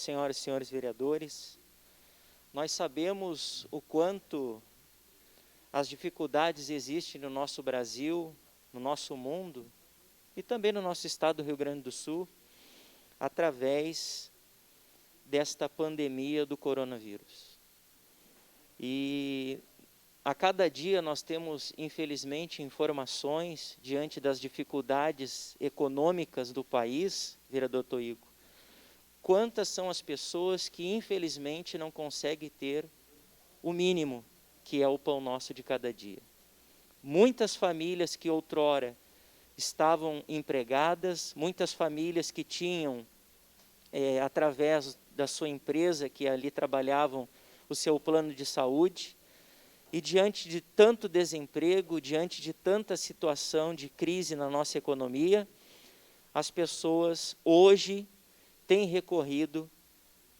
senhoras e senhores vereadores, nós sabemos o quanto as dificuldades existem no nosso Brasil, no nosso mundo e também no nosso estado do Rio Grande do Sul, através desta pandemia do coronavírus. E a cada dia nós temos, infelizmente, informações diante das dificuldades econômicas do país, vereador Toigo. Quantas são as pessoas que, infelizmente, não conseguem ter o mínimo, que é o pão nosso de cada dia. Muitas famílias que outrora estavam empregadas, muitas famílias que tinham, através da sua empresa, que ali trabalhavam, o seu plano de saúde, e diante de tanto desemprego, diante de tanta situação de crise na nossa economia, as pessoas hoje têm recorrido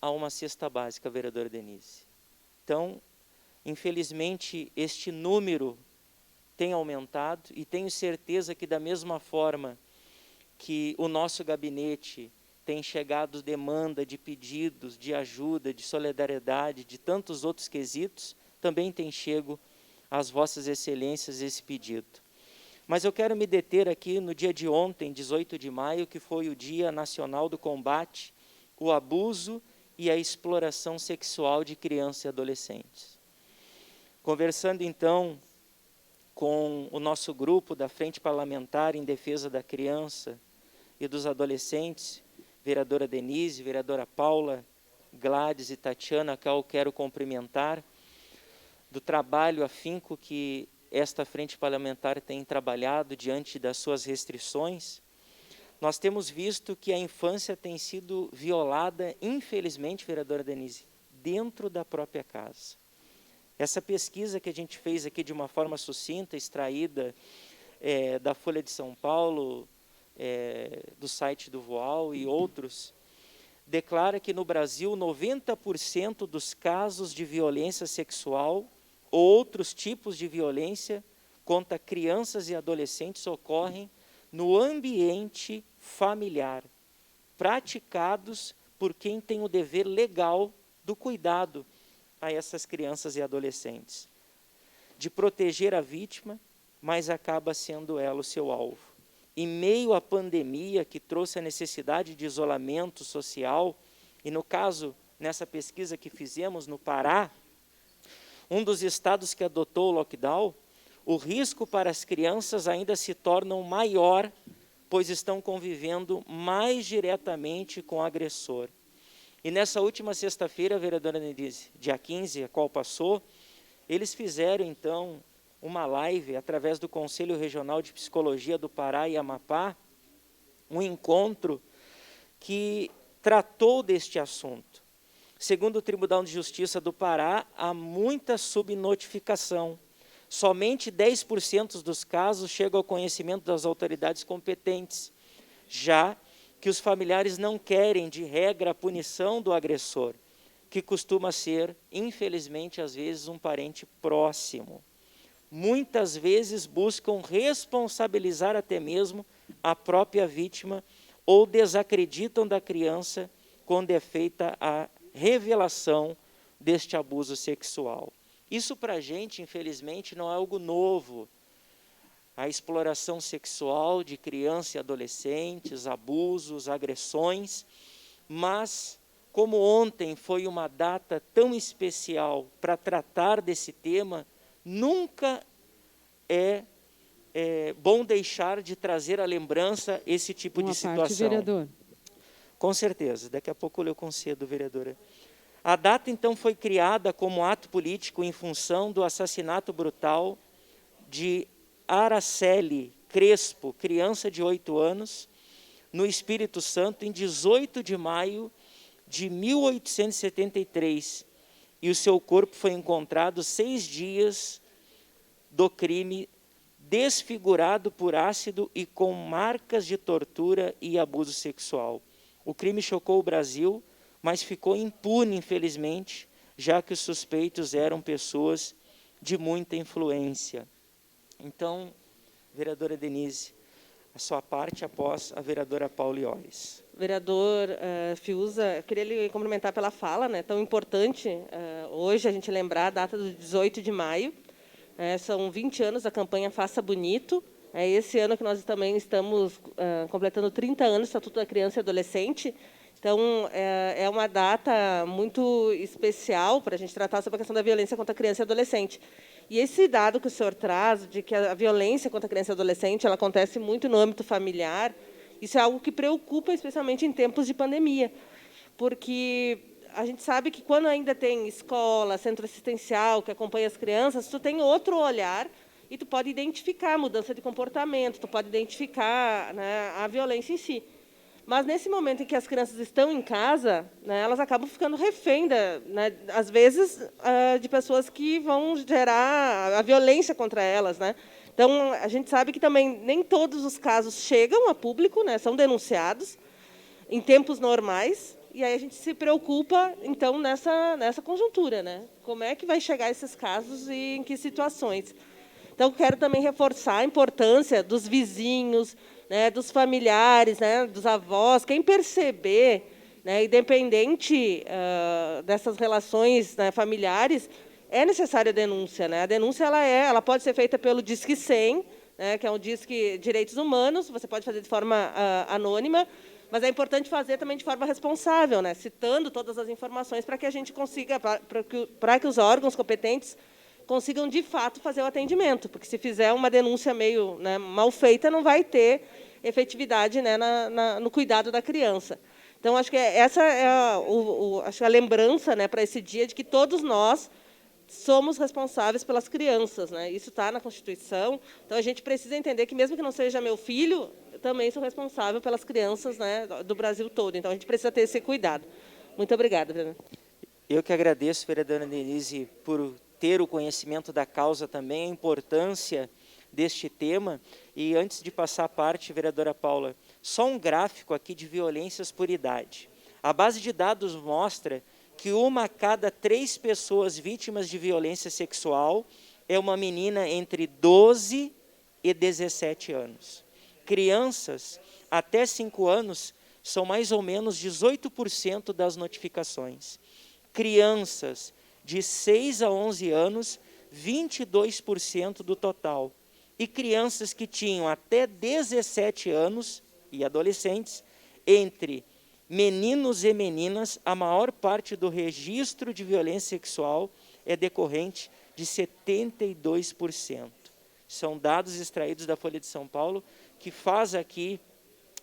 a uma cesta básica, vereadora Denise. Então, infelizmente, este número tem aumentado e tenho certeza que da mesma forma que o nosso gabinete tem chegado demanda de pedidos, de ajuda, de solidariedade, de tantos outros quesitos, também tem chego às vossas excelências esse pedido. Mas eu quero me deter aqui no dia de ontem, 18 de maio, que foi o Dia Nacional do Combate ao Abuso e à Exploração Sexual de Crianças e Adolescentes. Conversando então com o nosso grupo da Frente Parlamentar em Defesa da Criança e dos Adolescentes, vereadora Denise, vereadora Paula, Gladys e Tatiana, a qual eu quero cumprimentar, do trabalho afinco que esta Frente Parlamentar tem trabalhado diante das suas restrições. Nós temos visto que a infância tem sido violada, infelizmente, vereadora Denise, dentro da própria casa. Essa pesquisa que a gente fez aqui de uma forma sucinta, extraída da Folha de São Paulo, do site do Voal e outros, declara que no Brasil 90% dos casos de violência sexual ou outros tipos de violência contra crianças e adolescentes ocorrem no ambiente familiar, praticados por quem tem o dever legal do cuidado a essas crianças e adolescentes, de proteger a vítima, mas acaba sendo ela o seu alvo. Em meio à pandemia que trouxe a necessidade de isolamento social, e no caso, nessa pesquisa que fizemos no Pará, um dos estados que adotou o lockdown, o risco para as crianças ainda se torna maior, pois estão convivendo mais diretamente com o agressor. E nessa última sexta-feira, vereadora Denise, dia 15, a qual passou, eles fizeram então uma live através do Conselho Regional de Psicologia do Pará e Amapá, um encontro que tratou deste assunto. Segundo o Tribunal de Justiça do Pará, há muita subnotificação. Somente 10% dos casos chegam ao conhecimento das autoridades competentes, já que os familiares não querem, de regra, a punição do agressor, que costuma ser, infelizmente, às vezes, um parente próximo. Muitas vezes buscam responsabilizar até mesmo a própria vítima ou desacreditam da criança quando é feita a revelação deste abuso sexual. Isso para a gente, infelizmente, não é algo novo. A exploração sexual de crianças e adolescentes, abusos, agressões, mas como ontem foi uma data tão especial para tratar desse tema, nunca é bom deixar de trazer à lembrança esse tipo de situação. Parte, vereador. Com certeza, daqui a pouco eu concedo, vereadora. A data, então, foi criada como ato político em função do assassinato brutal de Araceli Crespo, criança de 8 anos, no Espírito Santo, em 18 de maio de 1873. E o seu corpo foi encontrado 6 dias do crime, desfigurado por ácido e com marcas de tortura e abuso sexual. O crime chocou o Brasil, mas ficou impune, infelizmente, já que os suspeitos eram pessoas de muita influência. Então, vereadora Denise, a sua parte após a vereadora Paula Iores. vereador Fiuza, queria lhe cumprimentar pela fala, né, tão importante hoje a gente lembrar a data do 18 de maio. São 20 anos da campanha Faça Bonito. Esse ano que nós também estamos completando 30 anos do Estatuto da Criança e Adolescente. Então, é uma data muito especial para a gente tratar sobre a questão da violência contra a criança e adolescente. E esse dado que o senhor traz, de que a violência contra a criança e adolescente ela acontece muito no âmbito familiar, isso é algo que preocupa, especialmente em tempos de pandemia, porque a gente sabe que quando ainda tem escola, centro assistencial, que acompanha as crianças, tu tem outro olhar e tu pode identificar a mudança de comportamento, tu pode identificar, né, a violência em si. Mas, nesse momento em que as crianças estão em casa, né, elas acabam ficando refém, né, às vezes, de pessoas que vão gerar a violência contra elas. Né? Então, a gente sabe que também nem todos os casos chegam a público, né, são denunciados em tempos normais, e aí a gente se preocupa, então, nessa conjuntura. Né? Como é que vai chegar esses casos e em que situações? Então, quero também reforçar a importância dos vizinhos, né, dos familiares, né, dos avós, quem perceber, né, independente dessas relações, né, familiares, é necessária a denúncia. Né? A denúncia ela pode ser feita pelo Disque 100, né, que é um Disque Direitos Humanos, você pode fazer de forma anônima, mas é importante fazer também de forma responsável, né, citando todas as informações para que a gente consiga, para que os órgãos competentes consigam, de fato, fazer o atendimento, porque se fizer uma denúncia meio, né, mal feita, não vai ter efetividade, né, no cuidado da criança. Então, acho que essa é acho a lembrança, né, para esse dia de que todos nós somos responsáveis pelas crianças. Né? Isso está na Constituição. Então, a gente precisa entender que, mesmo que não seja meu filho, eu também sou responsável pelas crianças, né, do Brasil todo. Então, a gente precisa ter esse cuidado. Muito obrigada, vereador. Eu que agradeço, vereadora Denise, por ter o conhecimento da causa também, a importância deste tema. E antes de passar a parte, vereadora Paula, só um gráfico aqui de violências por idade. A base de dados mostra que 1 a cada 3 pessoas vítimas de violência sexual é uma menina entre 12 e 17 anos. Crianças até 5 anos são mais ou menos 18% das notificações. Crianças de 6 a 11 anos, 22% do total. E crianças que tinham até 17 anos, e adolescentes, entre meninos e meninas, a maior parte do registro de violência sexual é decorrente de 72%. São dados extraídos da Folha de São Paulo, que faz aqui,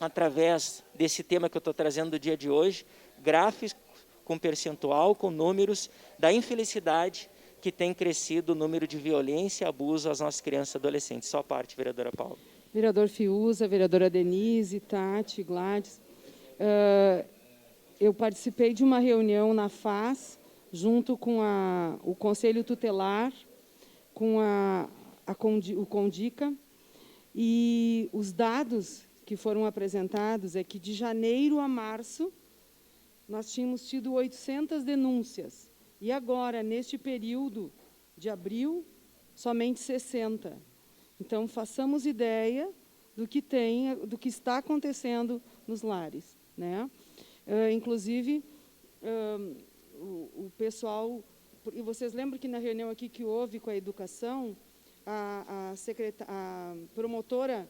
através desse tema que eu estou trazendo do dia de hoje, gráficos com percentual, com números da infelicidade que tem crescido o número de violência e abuso às nossas crianças e adolescentes. Só a parte, vereadora Paula. Vereador Fiuza, vereadora Denise, Tati, Gladys. Eu participei de uma reunião na FAS, junto com o Conselho Tutelar, com o CONDICA, e os dados que foram apresentados é que, de janeiro a março, nós tínhamos tido 800 denúncias. E agora, neste período de abril, somente 60. Então, façamos ideia do que está acontecendo nos lares. Né? Inclusive, o pessoal... E vocês lembram que na reunião aqui que houve com a educação, a promotora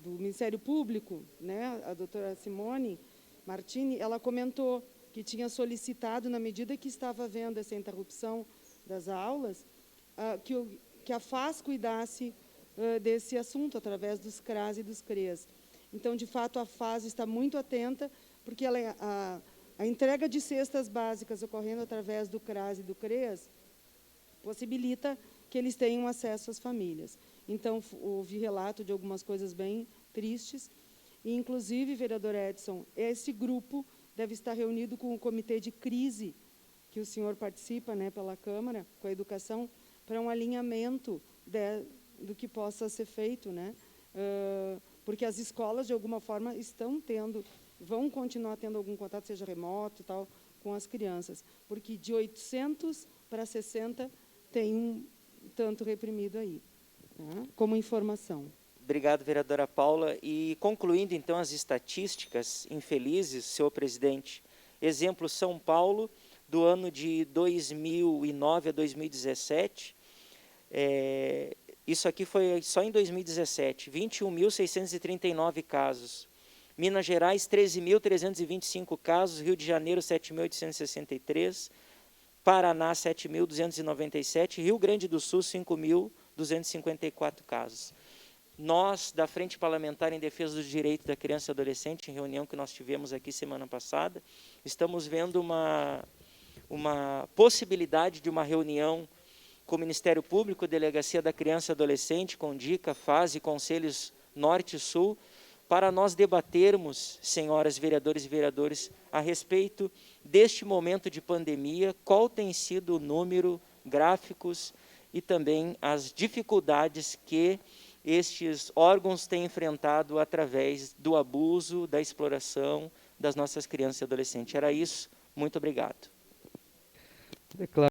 do Ministério Público, né, a doutora Simone Martini, ela comentou que tinha solicitado, na medida que estava havendo essa interrupção das aulas, que a FAS cuidasse desse assunto, através dos CRAS e dos CREAS. Então, de fato, a FAS está muito atenta, porque a entrega de cestas básicas ocorrendo através do CRAS e do CREAS possibilita que eles tenham acesso às famílias. Então, ouvi relato de algumas coisas bem tristes, e, inclusive, vereador Edson, esse grupo deve estar reunido com o comitê de crise, que o senhor participa, né, pela Câmara, com a educação, para um alinhamento do que possa ser feito, né? Porque as escolas, de alguma forma, vão continuar tendo algum contato, seja remoto, tal, com as crianças, porque de 800 para 60 tem um tanto reprimido aí, tá? Como informação. Obrigado, vereadora Paula. E concluindo, então, as estatísticas infelizes, senhor presidente, exemplo, São Paulo, do ano de 2009 a 2017, isso aqui foi só em 2017, 21.639 casos. Minas Gerais, 13.325 casos, Rio de Janeiro, 7.863, Paraná, 7.297, Rio Grande do Sul, 5.254 casos. Nós, da Frente Parlamentar em Defesa dos Direitos da Criança e Adolescente, em reunião que nós tivemos aqui semana passada, estamos vendo uma possibilidade de uma reunião com o Ministério Público, Delegacia da Criança e Adolescente, CONDICA, FAS e Conselhos Norte e Sul, para nós debatermos, senhoras vereadoras e vereadores, a respeito deste momento de pandemia, qual tem sido o número, gráficos e também as dificuldades que estes órgãos têm enfrentado através do abuso, da exploração das nossas crianças e adolescentes. Era isso. Muito obrigado. Declaro